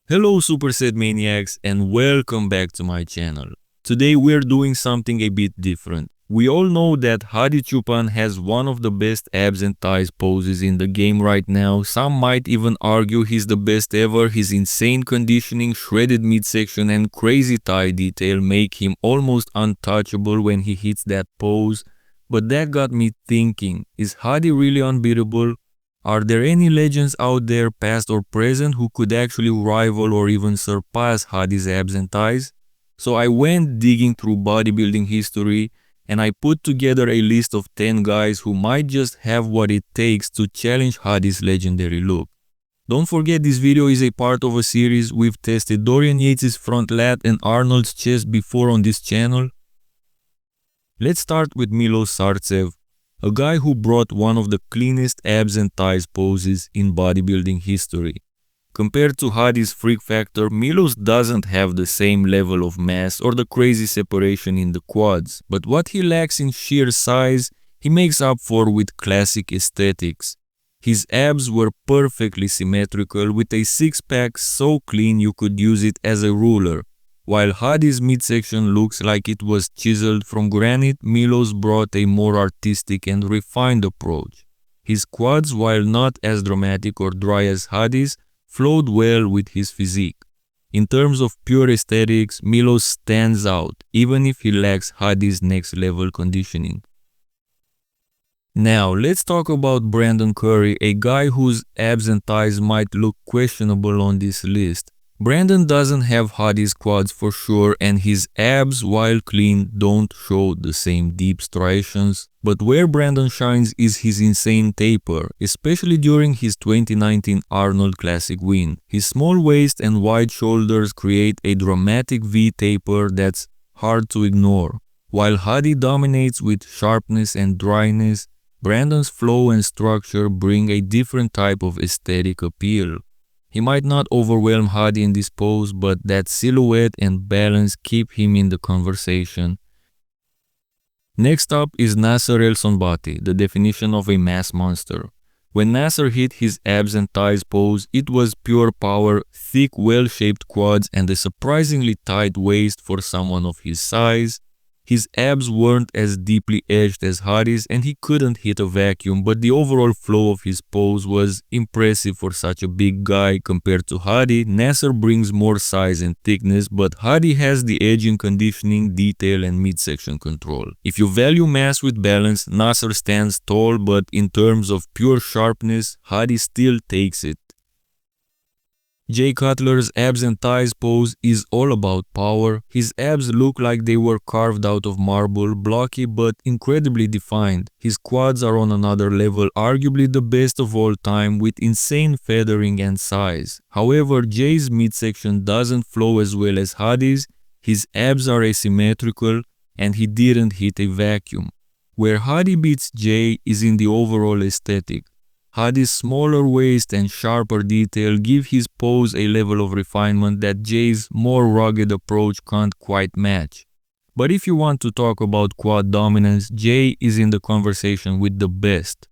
Hello Superset Maniacs and welcome back to my channel. Today we're doing something a bit different. We all know that Hadi Choopan has one of the best abs and thighs poses in the game right now. Some might even argue he's the best ever. His insane conditioning, shredded midsection and crazy thigh detail make him almost untouchable when he hits that pose. But that got me thinking, is Hadi really unbeatable? Are there any legends out there, past or present, who could actually rival or even surpass Hadi's abs and thighs? So I went digging through bodybuilding history and I put together a list of 10 guys who might just have what it takes to challenge Hadi's legendary look. Don't forget, this video is a part of a series. We've tested Dorian Yates' front lat and Arnold's chest before on this channel. Let's start with Milo Sarv, a guy who brought one of the cleanest abs and thighs poses in bodybuilding history. Compared to Hadi's freak factor, Milo's doesn't have the same level of mass or the crazy separation in the quads, but what he lacks in sheer size, he makes up for with classic aesthetics. His abs were perfectly symmetrical with a six-pack so clean you could use it as a ruler. While Hadi's midsection looks like it was chiseled from granite, Milo's brought a more artistic and refined approach. His quads, while not as dramatic or dry as Hadi's, flowed well with his physique. In terms of pure aesthetics, Milo stands out, even if he lacks Hadi's next-level conditioning. Now, let's talk about Brandon Curry, a guy whose abs and thighs might look questionable on this list. Brandon doesn't have Hadi's quads for sure, and his abs, while clean, don't show the same deep striations. But where Brandon shines is his insane taper, especially during his 2019 Arnold Classic win. His small waist and wide shoulders create a dramatic V taper that's hard to ignore. While Hadi dominates with sharpness and dryness, Brandon's flow and structure bring a different type of aesthetic appeal. He might not overwhelm Hadi in this pose, but that silhouette and balance keep him in the conversation. Next up is Nasser El Sunbati, the definition of a mass monster. When Nasser hit his abs and thighs pose, it was pure power, thick, well-shaped quads and a surprisingly tight waist for someone of his size. His abs weren't as deeply edged as Hadi's and he couldn't hit a vacuum, but the overall flow of his pose was impressive for such a big guy. Compared to Hadi, Nasser brings more size and thickness, but Hadi has the edge in conditioning, detail and midsection control. If you value mass with balance, Nasser stands tall, but in terms of pure sharpness, Hadi still takes it. Jay Cutler's abs and thighs pose is all about power. His abs look like they were carved out of marble, blocky but incredibly defined. His quads are on another level, arguably the best of all time, with insane feathering and size. However, Jay's midsection doesn't flow as well as Hadi's. His abs are asymmetrical and he didn't hit a vacuum. Where Hadi beats Jay is in the overall aesthetic. Hadi's smaller waist and sharper detail give his pose a level of refinement that Jay's more rugged approach can't quite match. But if you want to talk about quad dominance, Jay is in the conversation with the best.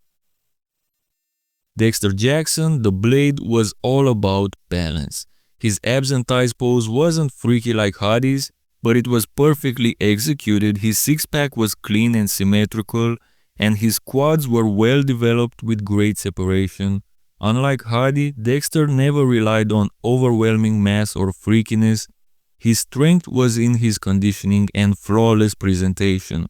Dexter Jackson, the Blade, was all about balance. His abs and thighs pose wasn't freaky like Hadi's, but it was perfectly executed. His six-pack was clean and symmetrical, and his quads were well developed with great separation. Unlike Hadi, Dexter never relied on overwhelming mass or freakiness. His strength was in his conditioning and flawless presentation.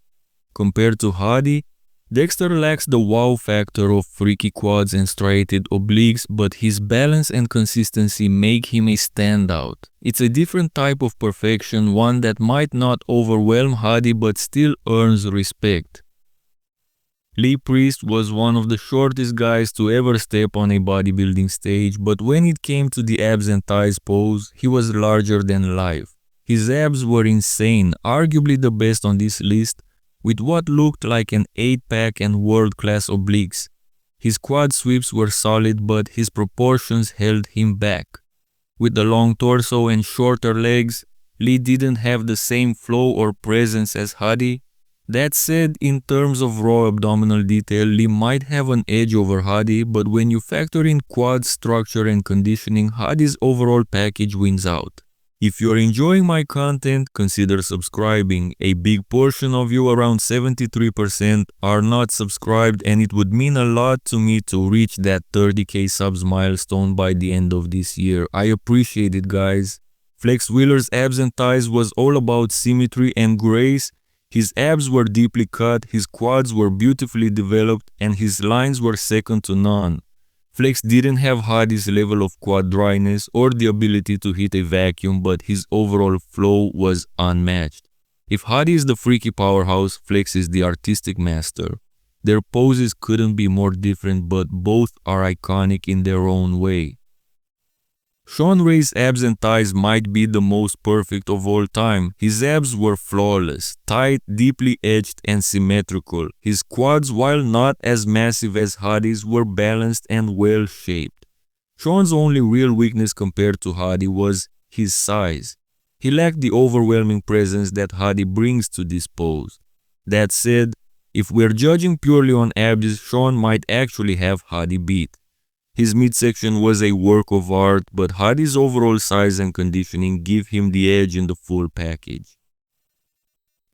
Compared to Hadi, Dexter lacks the wow factor of freaky quads and striated obliques, but his balance and consistency make him a standout. It's a different type of perfection, one that might not overwhelm Hadi but still earns respect. Lee Priest was one of the shortest guys to ever step on a bodybuilding stage, but when it came to the abs and thighs pose, he was larger than life. His abs were insane, arguably the best on this list, with what looked like an 8-pack and world-class obliques. His quad sweeps were solid, but his proportions held him back. With the long torso and shorter legs, Lee didn't have the same flow or presence as Hadi. That said, in terms of raw abdominal detail, Lee might have an edge over Hadi, but when you factor in quad structure and conditioning, Hadi's overall package wins out. If you're enjoying my content, consider subscribing. A big portion of you, around 73%, are not subscribed, and it would mean a lot to me to reach that 30k subs milestone by the end of this year. I appreciate it, guys. Flex Wheeler's abs and thighs was all about symmetry and grace. His abs were deeply cut, his quads were beautifully developed, and his lines were second to none. Flex didn't have Hadi's level of quad dryness or the ability to hit a vacuum, but his overall flow was unmatched. If Hadi is the freaky powerhouse, Flex is the artistic master. Their poses couldn't be more different, but both are iconic in their own way. Shawn Ray's abs and thighs might be the most perfect of all time. His abs were flawless, tight, deeply edged, and symmetrical. His quads, while not as massive as Hadi's, were balanced and well-shaped. Shawn's only real weakness compared to Hadi was his size. He lacked the overwhelming presence that Hadi brings to this pose. That said, if we're judging purely on abs, Shawn might actually have Hadi beat. His midsection was a work of art, but Hadi's overall size and conditioning give him the edge in the full package.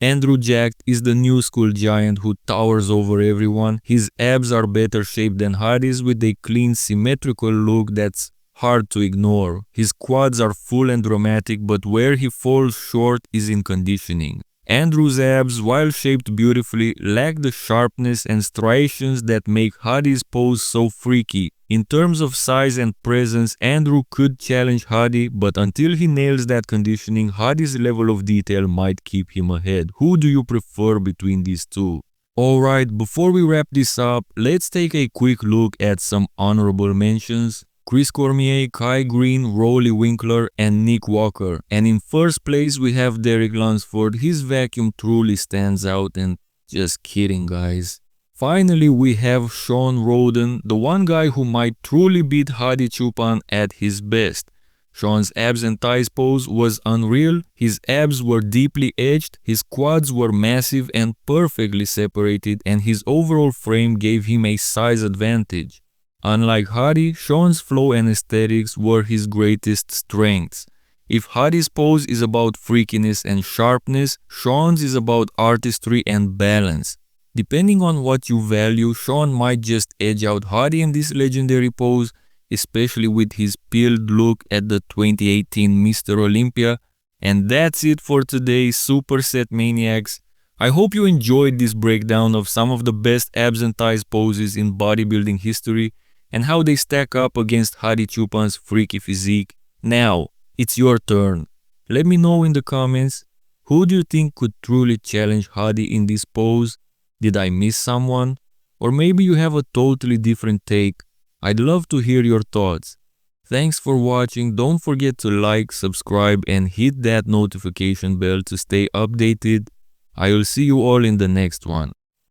Andrew Jacked is the new school giant who towers over everyone. His abs are better shaped than Hadi's, with a clean, symmetrical look that's hard to ignore. His quads are full and dramatic, but where he falls short is in conditioning. Andrew's abs, while shaped beautifully, lack the sharpness and striations that make Hadi's pose so freaky. In terms of size and presence, Andrew could challenge Hadi, but until he nails that conditioning, Hadi's level of detail might keep him ahead. Who do you prefer between these two? Alright, before we wrap this up, let's take a quick look at some honorable mentions. Chris Cormier, Kai Green, Rolly Winkler, and Nick Walker. And in first place we have Derek Lunsford. His vacuum truly stands out, and just kidding, guys. Finally, we have Shawn Rhoden, the one guy who might truly beat Hadi Choopan at his best. Shawn's abs and thighs pose was unreal. His abs were deeply edged, his quads were massive and perfectly separated, and his overall frame gave him a size advantage. Unlike Hadi, Shawn's flow and aesthetics were his greatest strengths. If Hadi's pose is about freakiness and sharpness, Shawn's is about artistry and balance. Depending on what you value, Shawn might just edge out Hadi in this legendary pose, especially with his peeled look at the 2018 Mr. Olympia. And that's it for today's Superset Maniacs. I hope you enjoyed this breakdown of some of the best abs and thighs poses in bodybuilding history and how they stack up against Hadi Choopan's freaky physique. Now, it's your turn. Let me know in the comments, who do you think could truly challenge Hadi in this pose? Did I miss someone? Or maybe you have a totally different take. I'd love to hear your thoughts. Thanks for watching. Don't forget to like, subscribe, and hit that notification bell to stay updated. I will see you all in the next one.